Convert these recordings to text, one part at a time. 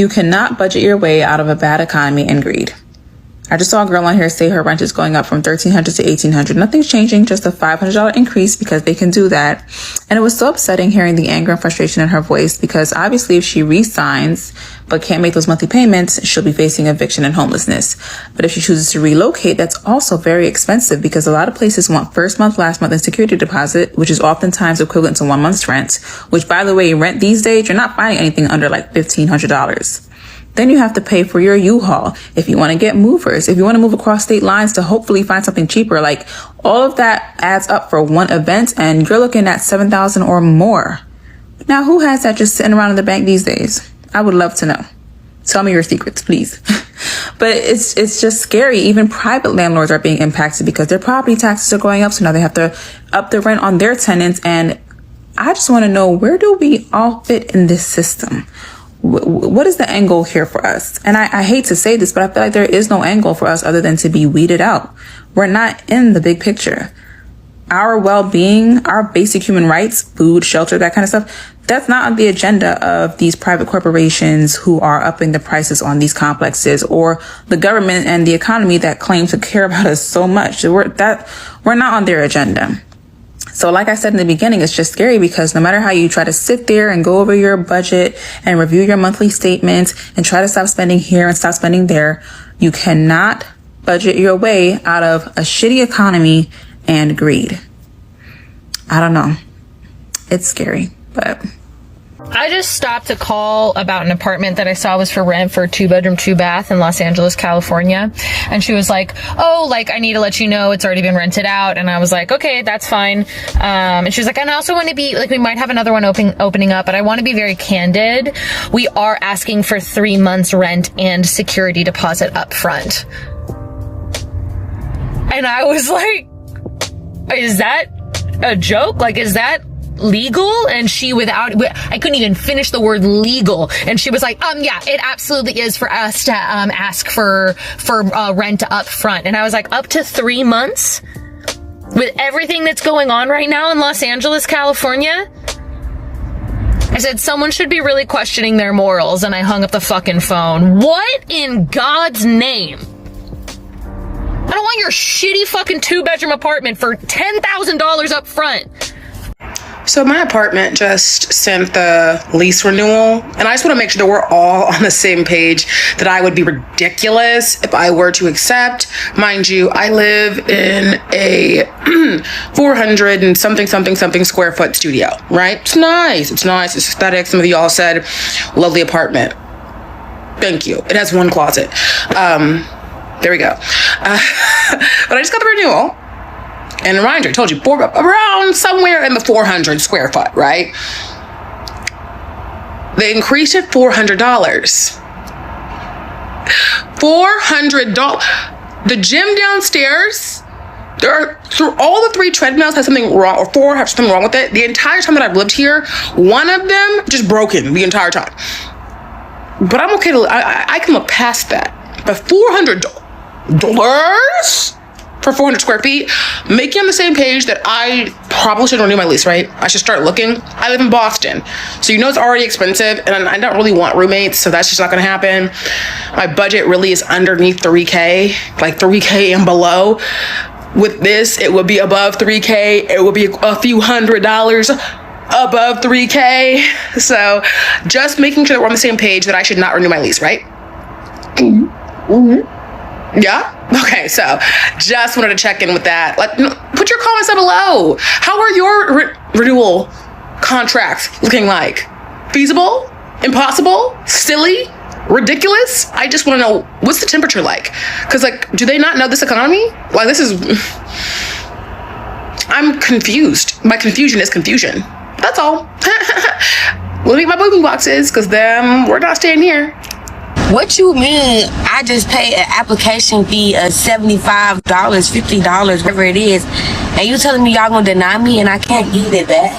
You cannot budget your way out of a bad economy and greed. I just saw a girl on here say her rent is going up from $1,300 to $1,800. Nothing's changing, just a $500 increase because they can do that. And it was so upsetting hearing the anger and frustration in her voice because obviously if she re-signs but can't make those monthly payments, she'll be facing eviction and homelessness. But if she chooses to relocate, that's also very expensive because a lot of places want first month, last month, and security deposit, which is oftentimes equivalent to 1 month's rent, which, by the way, rent these days, you're not finding anything under like $1,500. Then you have to pay for your U-Haul if you want to get movers, if you want to move across state lines to hopefully find something cheaper. Like, all of that adds up for one event and you're looking at $7,000 or more. Now, who has that just sitting around in the bank these days? I would love to know. Tell me your secrets, please. But it's just scary. Even private landlords are being impacted because their property taxes are going up. So now they have to up the rent on their tenants. And I just want to know, where do we all fit in this system? What is the angle here for us? And I hate to say this, but I feel like there is no angle for us other than to be weeded out. We're not in the big picture. Our well-being, our basic human rights, food, shelter, that kind of stuff, that's not on the agenda of these private corporations who are upping the prices on these complexes, or the government and the economy that claim to care about us so much. We're not on their agenda. So like I said in the beginning, it's just scary because no matter how you try to sit there and go over your budget and review your monthly statements and try to stop spending here and stop spending there, you cannot budget your way out of a shitty economy and greed. I don't know. It's scary, but... I just stopped to call about an apartment that I saw was for rent for a 2-bedroom, 2-bath in Los Angeles, California. And she was like, oh, like, I need to let you know it's already been rented out. And I was like, okay, that's fine. And she was like, and I also want to be, like, we might have another one opening up, but I want to be very candid. We are asking for 3 months rent and security deposit up front. And I was like, is that a joke? Like, is that legal? And she, I couldn't even finish the word legal. And she was like, yeah, it absolutely is for us to ask for rent up front. And I was like, up to 3 months? With everything that's going on right now in Los Angeles, California? I said, someone should be really questioning their morals, and I hung up the fucking phone. What in God's name? I don't want your shitty fucking 2-bedroom apartment for $10,000 up front. So my apartment just sent the lease renewal, and I just want to make sure that we're all on the same page, that I would be ridiculous if I were to accept. Mind you, I live in a 400 and something square foot studio, right? It's nice, it's aesthetic. Some of y'all said, lovely apartment. Thank you. It has 1 closet. There we go. But I just got the renewal. And a reminder, I told you, around somewhere in the 400 square foot, right? They increased it $400. $400. The gym downstairs, through all the 3 treadmills has something wrong, or 4 have something wrong with it. The entire time that I've lived here, one of them just broken the entire time. But I'm okay I can look past that. But $400 for 400 square feet, make you on the same page that I probably should renew my lease, right? I should start looking. I live in Boston, so you know it's already expensive, and I don't really want roommates, so that's just not gonna happen. My budget really is underneath 3K, like 3K and below. With this, it would be above 3K. It would be a few $100s above 3K. So just making sure that we're on the same page that I should not renew my lease, right? Yeah? Okay, so just wanted to check in with that. Like, put your comments down below. How are your renewal contracts looking like? Feasible? Impossible? Silly? Ridiculous? I just want to know, what's the temperature like? Because, like, do they not know this economy? Like, this is... I'm confused. My confusion is confusion. That's all. Let me get my moving boxes, because we're not staying here. What you mean? I just paid an application fee of $75, $50, whatever it is, and you telling me y'all gonna deny me and I can't get it back?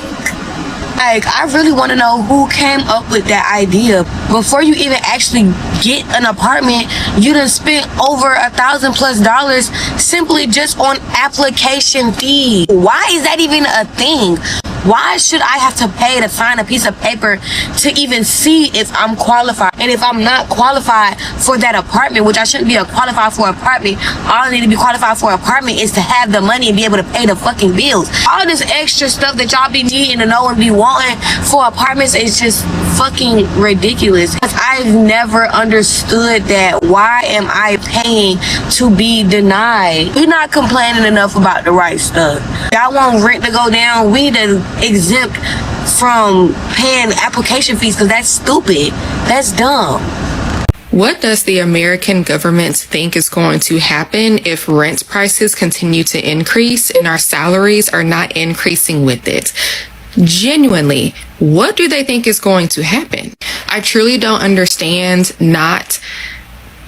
Like, I really want to know who came up with that idea. Before you even actually get an apartment, you done spent over $1,000+ simply just on application fee. Why is that even a thing? Why should I have to pay to sign a piece of paper to even see if I'm qualified? And if I'm not qualified for that apartment, which I shouldn't be qualified for an apartment, all I need to be qualified for an apartment is to have the money and be able to pay the fucking bills. All this extra stuff that y'all be needing to know and be wanting for apartments is just fucking ridiculous. I've never understood that. Why am I paying to be denied? We're not complaining enough about the right stuff. Y'all want rent to go down, we need to exempt from paying application fees, because that's stupid. That's dumb. What does the American government think is going to happen if rent prices continue to increase and our salaries are not increasing with it? Genuinely, what do they think is going to happen? I truly don't understand not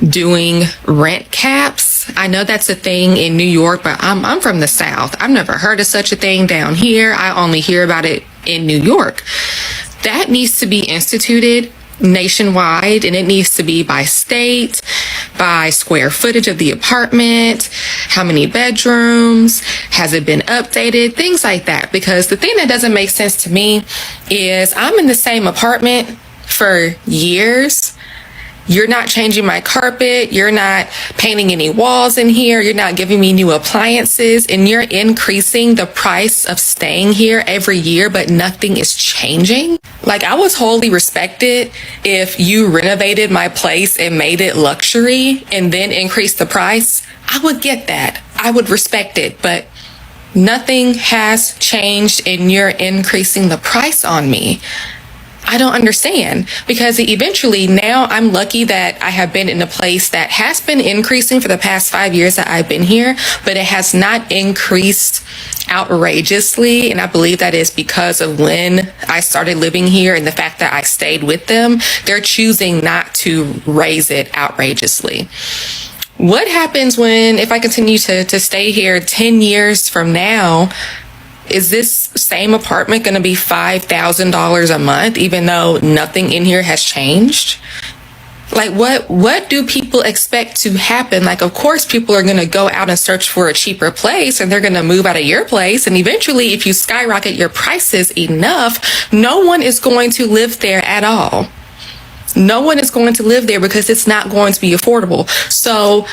doing rent caps. I know that's a thing in New York, but I'm from the South. I've never heard of such a thing down here. I only hear about it in New York. That needs to be instituted nationwide, and it needs to be by state, by square footage of the apartment, how many bedrooms, has it been updated, things like that. Because the thing that doesn't make sense to me is I'm in the same apartment for years. You're not changing my carpet. You're not painting any walls in here. You're not giving me new appliances, and you're increasing the price of staying here every year, but nothing is changing. Like, I would wholly respect it if you renovated my place and made it luxury and then increased the price. I would get that. I would respect it, but nothing has changed and you're increasing the price on me. I don't understand, because eventually now I'm lucky that I have been in a place that has been increasing for the past 5 years that I've been here, but it has not increased outrageously. And I believe that is because of when I started living here and the fact that I stayed with them. They're choosing not to raise it outrageously. What happens if I continue to stay here 10 years from now? Is this same apartment going to be $5,000 a month, even though nothing in here has changed? Like, what do people expect to happen? Like, of course, people are going to go out and search for a cheaper place, and they're going to move out of your place. And eventually, if you skyrocket your prices enough, no one is going to live there at all. No one is going to live there because it's not going to be affordable. So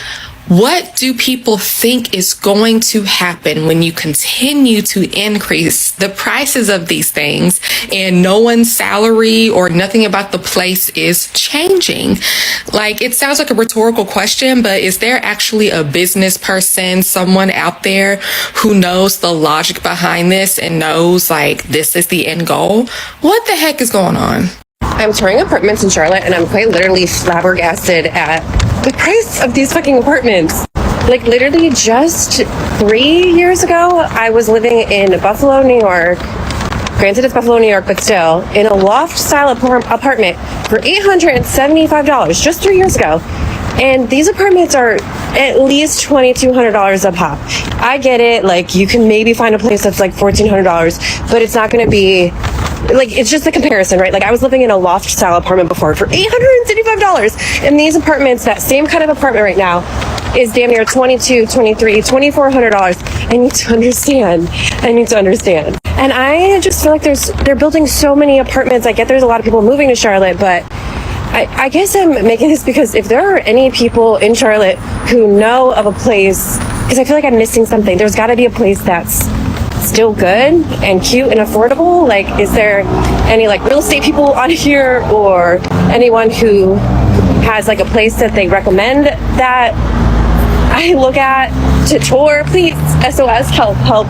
what do people think is going to happen when you continue to increase the prices of these things and no one's salary or nothing about the place is changing? Like, it sounds like a rhetorical question, but is there actually a business person, someone out there who knows the logic behind this and knows, like, this is the end goal? What the heck is going on? I'm touring apartments in Charlotte, and I'm quite literally flabbergasted at the price of these fucking apartments. Like, literally just 3 years ago, I was living in Buffalo, New York. Granted, it's Buffalo, New York, but still, in a loft-style apartment for $875 just 3 years ago. And these apartments are at least $2,200 a pop. I get it. Like, you can maybe find a place that's like $1,400, but it's not going to be... Like, it's just a comparison, right? Like, I was living in a loft-style apartment before for $875. And these apartments, that same kind of apartment right now, is damn near $2,200, $2,300, $2,400. I need to understand. And I just feel like they're building so many apartments. I get there's a lot of people moving to Charlotte, but I guess I'm making this because if there are any people in Charlotte who know of a place, because I feel like I'm missing something, there's got to be a place that's still good and cute and affordable. Like, is there any like real estate people on here, or anyone who has like a place that they recommend that I look at to tour? Please, SOS, help.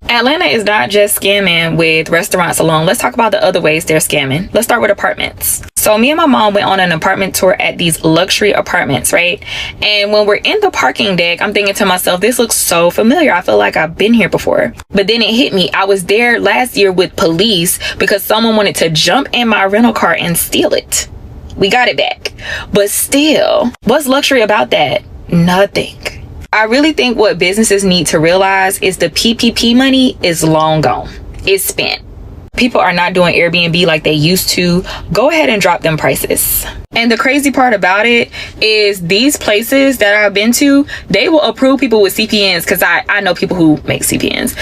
Atlanta is not just scamming with restaurants alone. Let's talk about the other ways they're scamming. Let's start with apartments. So me and my mom went on an apartment tour at these luxury apartments, right? And when we're in the parking deck, I'm thinking to myself, this looks so familiar. I feel like I've been here before. But then it hit me. I was there last year with police because someone wanted to jump in my rental car and steal it. We got it back. But still, what's luxury about that? Nothing. I really think what businesses need to realize is the PPP money is long gone. It's spent. People are not doing Airbnb like they used to. Go ahead and drop them prices. And the crazy part about it is these places that I've been to, they will approve people with CPNs, because I know people who make CPNs.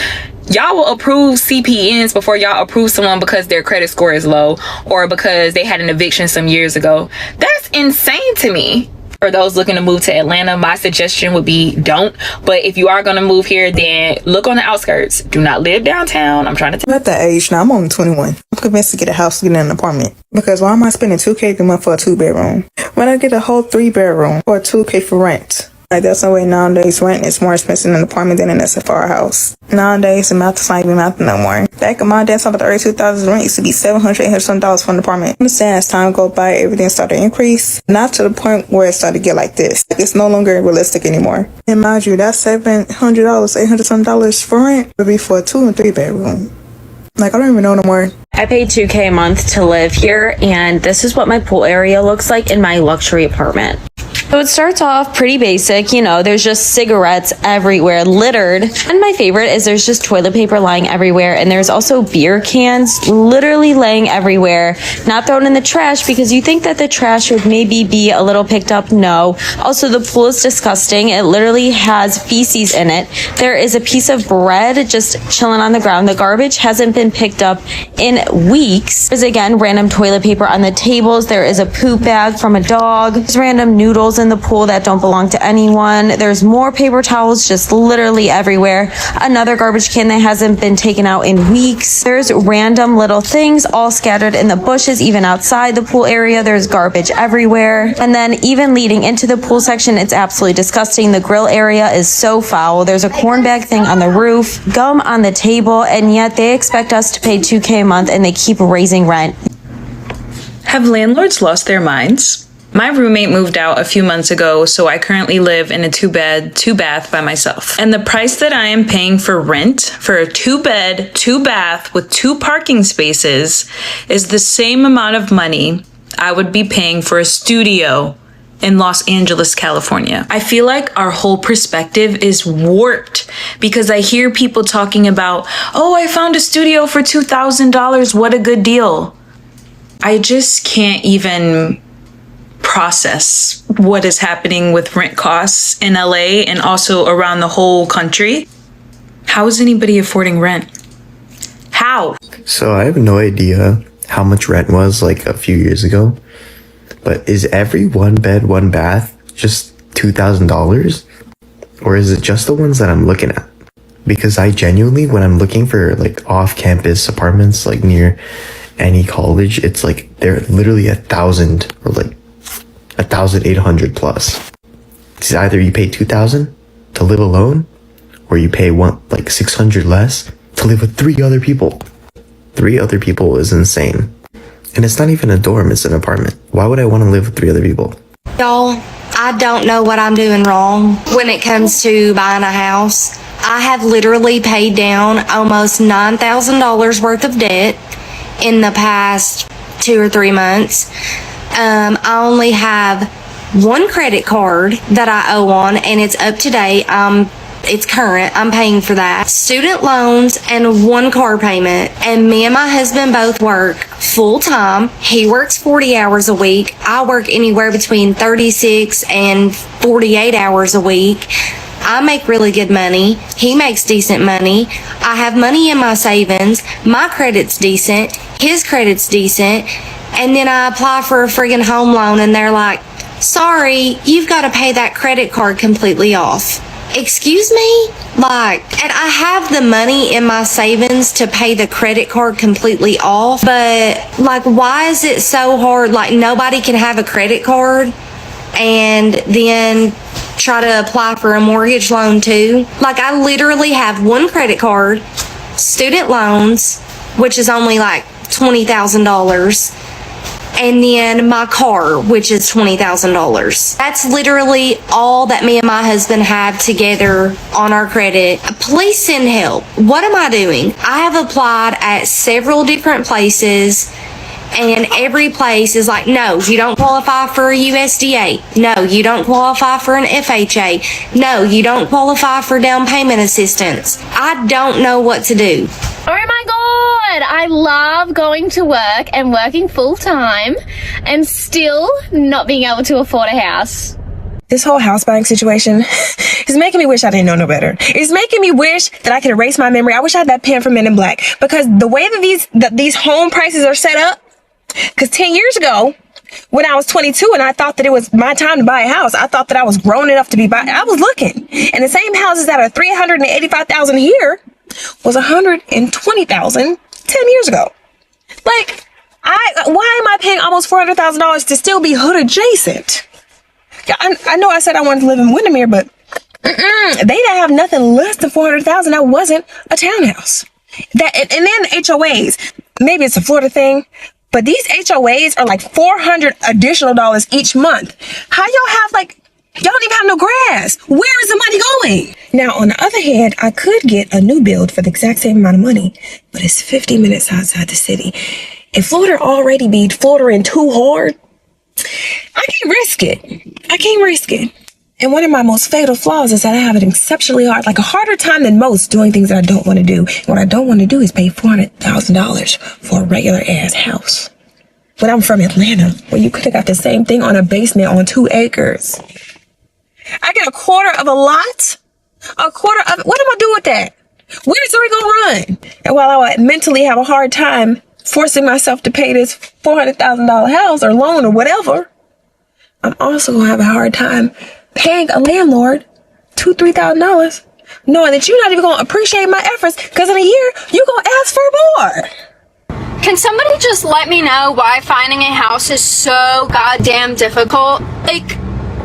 Y'all will approve CPNs before y'all approve someone because their credit score is low or because they had an eviction some years ago. That's insane to me. For those looking to move to Atlanta, my suggestion would be don't. But if you are going to move here, then look on the outskirts. Do not live downtown. I'm trying to I'm at that age now. I'm only 21. I'm convinced to get a house, get an apartment. Because why am I spending $2K a month for a 2-bedroom when I get a whole 3-bedroom or $2K for rent? Like, that's no way nowadays. Rent is more expensive in an apartment than in a SFR house. Nowadays, the math is not even math no more. Back in my day, talking about the early 2000s, rent used to be $700, $800 for an apartment. I understand as time go by, everything started to increase. Not to the point where it started to get like this. It's no longer realistic anymore. And mind you, that $700, $800 for rent would be for a 2 and 3-bedroom. Like, I don't even know no more. I pay $2K a month to live here, and this is what my pool area looks like in my luxury apartment. So it starts off pretty basic, you know, there's just cigarettes everywhere, littered. And my favorite is there's just toilet paper lying everywhere, and there's also beer cans literally laying everywhere, not thrown in the trash because you think that the trash would maybe be a little picked up. No. Also, the pool is disgusting. It literally has feces in it. There is a piece of bread just chilling on the ground. The garbage hasn't been picked up in weeks. There's again random toilet paper on the tables. There is a poop bag from a dog. There's random noodles in the pool that don't belong to anyone. There's more paper towels just literally everywhere. Another garbage can that hasn't been taken out in weeks. There's random little things all scattered in the bushes. Even outside the pool area, there's garbage everywhere. And then even leading into the pool section, it's absolutely disgusting. The grill area is so foul. There's a corn bag thing on the roof, gum on the table, and yet they expect us to pay $2K a month and they keep raising rent. Have landlords lost their minds? My roommate moved out a few months ago, so I currently live in a 2-bed, 2-bath by myself. And the price that I am paying for rent for a 2-bed, 2-bath with 2 parking spaces is the same amount of money I would be paying for a studio in Los Angeles, California. I feel like our whole perspective is warped because I hear people talking about, oh, I found a studio for $2,000. What a good deal. I just can't even process what is happening with rent costs in LA and also around the whole country. How is anybody affording rent? How? So I have no idea how much rent was like a few years ago, but is every 1-bed, 1-bath just $2,000? Or is it just the ones that I'm looking at? Because I genuinely, when I'm looking for like off-campus apartments like near any college, it's like they're literally 1,000 or like 1,800 plus. It's either you pay 2,000 to live alone, or you pay like 600 less to live with 3 other people. 3 other people is insane. And it's not even a dorm, it's an apartment. Why would I want to live with 3 other people? Y'all, I don't know what I'm doing wrong when it comes to buying a house. I have literally paid down almost $9,000 worth of debt in the past 2 or 3 months. I only have 1 credit card that I owe on, and it's up to date. It's current. I'm paying for that. Student loans and 1 car payment. And me and my husband both work full time. He works 40 hours a week. I work anywhere between 36 and 48 hours a week. I make really good money. He makes decent money. I have money in my savings. My credit's decent. His credit's decent. And then I apply for a friggin' home loan and they're like, sorry, you've got to pay that credit card completely off. Excuse me? Like, and I have the money in my savings to pay the credit card completely off, but like, why is it so hard? Like, nobody can have a credit card and then try to apply for a mortgage loan too. Like, I literally have 1 credit card, student loans, which is only like $20,000. And then my car, which is $20,000. That's literally all that me and my husband have together on our credit. Please send help. What am I doing? I have applied at several different places, and every place is like, no, you don't qualify for a USDA. No, you don't qualify for an FHA. No, you don't qualify for down payment assistance. I don't know what to do. Oh my God, I love going to work and working full time and still not being able to afford a house. This whole house buying situation It's making me wish I didn't know no better. It's making me wish that I could erase my memory. I wish I had that pen from Men in Black, because the way that these home prices are set up, because 10 years ago, when I was 22 and I thought that it was my time to buy a house, I thought that I was grown enough to be buying. I was looking, and the same houses that are $385,000 here was $120,000 10 years ago. Like, why am I paying almost $400,000 to still be hood adjacent? Yeah, I know I said I wanted to live in Windermere, but they didn't have nothing less than $400,000. That wasn't a townhouse. And then HOAs. Maybe it's a Florida thing, but these HOAs are like $400 additional dollars each month. How y'all have y'all don't even have no grass. Where is the money going? Now, on the other hand, I could get a new build for the exact same amount of money, but it's 50 minutes outside the city. If Florida already be Florida too hard, I can't risk it. And one of my most fatal flaws is that I have it exceptionally hard, like a harder time than most, doing things that I don't want to do. And what I don't want to do is pay $400,000 for a regular ass house. But I'm from Atlanta, where you could have got the same thing on a basement on 2 acres. I get a quarter of a lot. What am I doing with that? Where's the gonna run? And while I would mentally have a hard time forcing myself to pay this $400,000 house or loan or whatever, I'm also gonna have a hard time paying a landlord $2,000-$3,000, knowing that you're not even gonna appreciate my efforts, because in a year you're gonna ask for more. Can somebody just let me know why finding a house is so goddamn difficult? Like,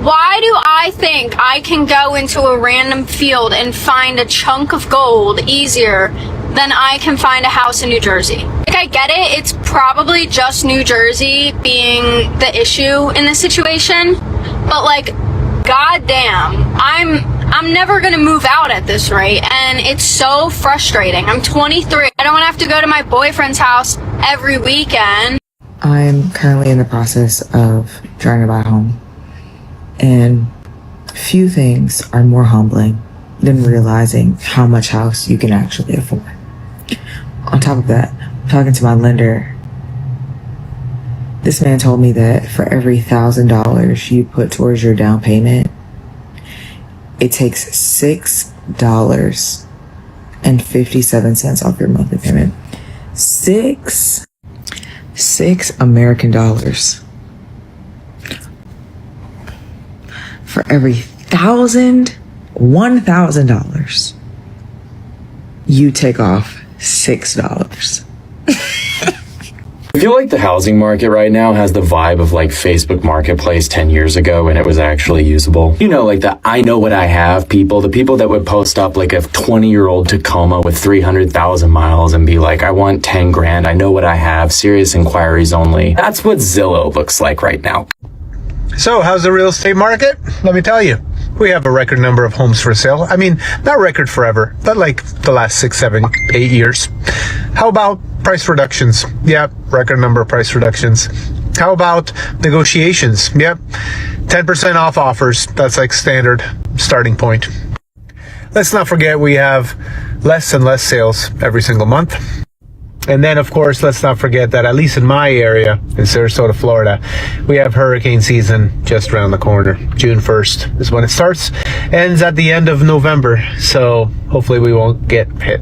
why do I think I can go into a random field and find a chunk of gold easier than I can find a house in New Jersey? Like, I get it, it's probably just New Jersey being the issue in this situation, but like, goddamn, I'm never gonna move out at this rate, and it's so frustrating. I'm 23. I don't want to have to go to my boyfriend's house every weekend. I'm currently in the process of trying to buy a home, and few things are more humbling than realizing how much house you can actually afford. On top of that, talking to my lender, this man told me that for every $1,000 you put towards your down payment, it takes $6.57 off your monthly payment. Six American dollars. For every $1,000, you take off $6. I feel like the housing market right now has the vibe of like Facebook Marketplace 10 years ago when it was actually usable. You know, like the I know what I have people, the people that would post up like a 20-year-old Tacoma with 300,000 miles and be like, I want 10 grand. I know what I have. Serious inquiries only. That's what Zillow looks like right now. So, how's the real estate market? Let me tell you, we have a record number of homes for sale. I mean, not record forever, but like the last 6, 7, 8 years. How about price reductions? Yeah, record number of price reductions. How about negotiations? Yep, 10% off offers. That's like standard starting point. Let's not forget we have less and less sales every single month. And then, of course, let's not forget that at least in my area, in Sarasota, Florida, we have hurricane season just around the corner. June 1st is when it starts, ends at the end of November. So hopefully we won't get hit.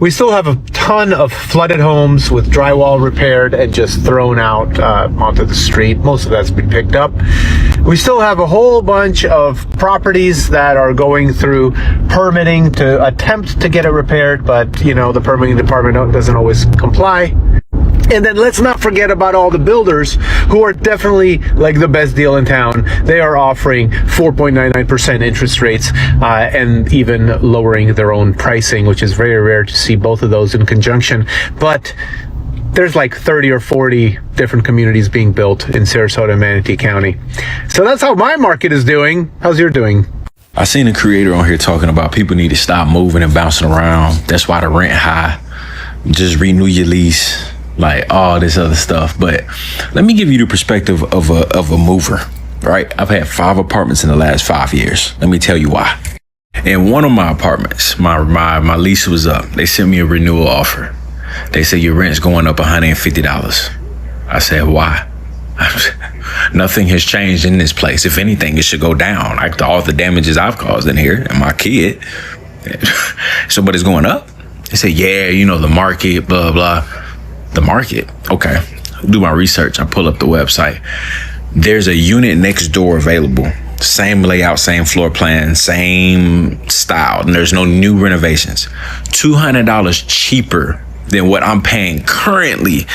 We still have a ton of flooded homes with drywall repaired and just thrown out onto the street. Most of that's been picked up. We still have a whole bunch of properties that are going through permitting to attempt to get it repaired, but you know, the permitting department doesn't always comply. And then let's not forget about all the builders who are definitely like the best deal in town. They are offering 4.99% interest rates and even lowering their own pricing, which is very rare to see both of those in conjunction. But there's like 30 or 40 different communities being built in Sarasota and Manatee County. So that's how my market is doing. How's your doing? I seen a creator on here talking about people need to stop moving and bouncing around. That's why the rent high. Just renew your lease. Like all this other stuff. But let me give you the perspective of a mover, right? I've had 5 apartments in the last 5 years. Let me tell you why. In one of my apartments, my lease was up. They sent me a renewal offer. They said your rent's going up $150. I said, why? Nothing has changed in this place. If anything, it should go down. Like all the damages I've caused in here and my kid. So, but it's going up. They say, yeah, you know, the market, blah, blah. The market. Okay. Do my research. I pull up the website. There's a unit next door available. Same layout, same floor plan, same style. And there's no new renovations. $200 cheaper than what I'm paying currently.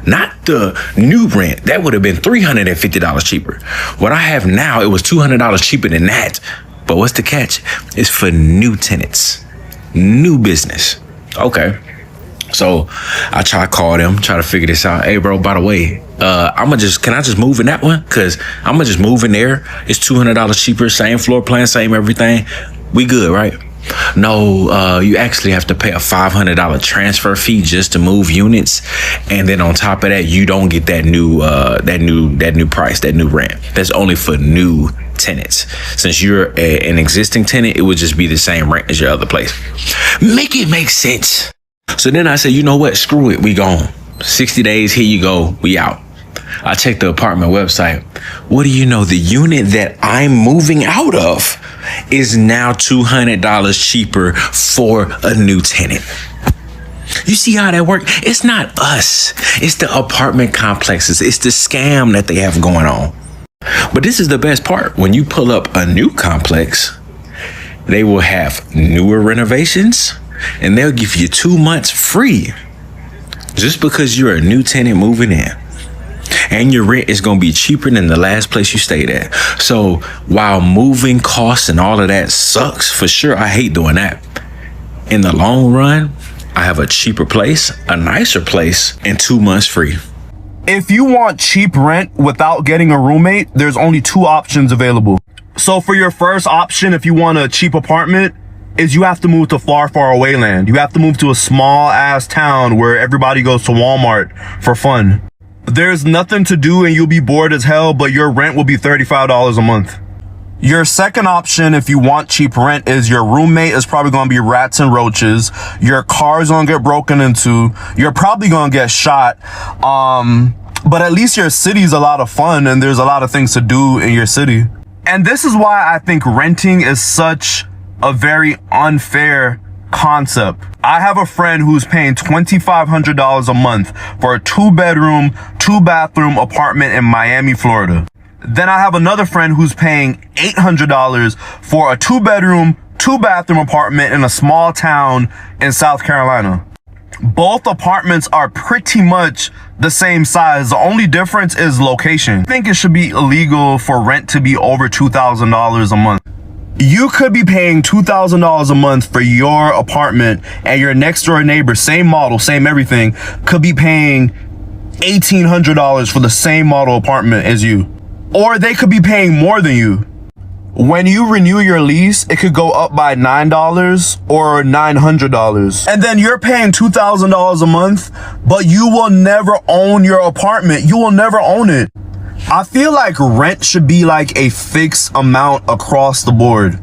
Not the new rent. That would have been $350 cheaper. What I have now, it was $200 cheaper than that. But what's the catch? It's for new tenants, new business. Okay. So I try to call them, try to figure this out. Hey, bro, by the way, can I just move in that one? Cause I'm gonna just move in there. It's $200 cheaper, same floor plan, same everything. We good, right? No, you actually have to pay a $500 transfer fee just to move units, and then on top of that, you don't get that new price, that new rent. That's only for new tenants. Since you're an existing tenant, it would just be the same rent as your other place. Make it make sense. So then I said, you know what? Screw it. We gone. 60 days. Here you go. We out. I checked the apartment website. What do you know? The unit that I'm moving out of is now $200 cheaper for a new tenant. You see how that works? It's not us. It's the apartment complexes. It's the scam that they have going on. But this is the best part. When you pull up a new complex, they will have newer renovations and they'll give you 2 months free just because you're a new tenant moving in. And your rent is going to be cheaper than the last place you stayed at. So while moving costs and all of that sucks, for sure, I hate doing that. In the long run, I have a cheaper place, a nicer place, and 2 months free. If you want cheap rent without getting a roommate, there's only 2 options available. So for your first option, if you want a cheap apartment, is you have to move to far, far away land. You have to move to a small ass town where everybody goes to Walmart for fun. There's nothing to do and you'll be bored as hell, but your rent will be $35 a month. Your second option, if you want cheap rent, is your roommate is probably going to be rats and roaches. Your car's going to get broken into. You're probably going to get shot. But at least your city's a lot of fun and there's a lot of things to do in your city. And this is why I think renting is such a very unfair concept. I have a friend who's paying $2,500 a month for a 2-bedroom, 2-bathroom apartment in Miami, Florida. Then I have another friend who's paying $800 for a 2-bedroom, 2-bathroom apartment in a small town in South Carolina. Both apartments are pretty much the same size. The only difference is location. I think it should be illegal for rent to be over $2,000 a month. You could be paying $2,000 a month for your apartment and your next door neighbor, same model, same everything, could be paying $1,800 for the same model apartment as you. Or they could be paying more than you. When you renew your lease, it could go up by $9 or $900. And then you're paying $2,000 a month, but you will never own your apartment. You will never own it. I feel like rent should be like a fixed amount across the board.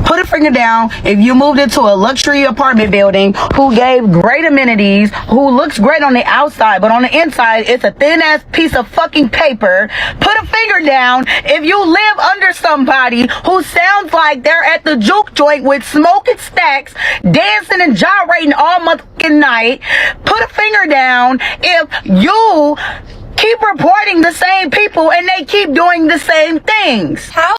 Put a finger down if you moved into a luxury apartment building who gave great amenities, who looks great on the outside, but on the inside, it's a thin-ass piece of fucking paper. Put a finger down if you live under somebody who sounds like they're at the juke joint with smoking stacks, dancing and gyrating all motherfucking night. Put a finger down if you keep reporting the same people and they keep doing the same things. How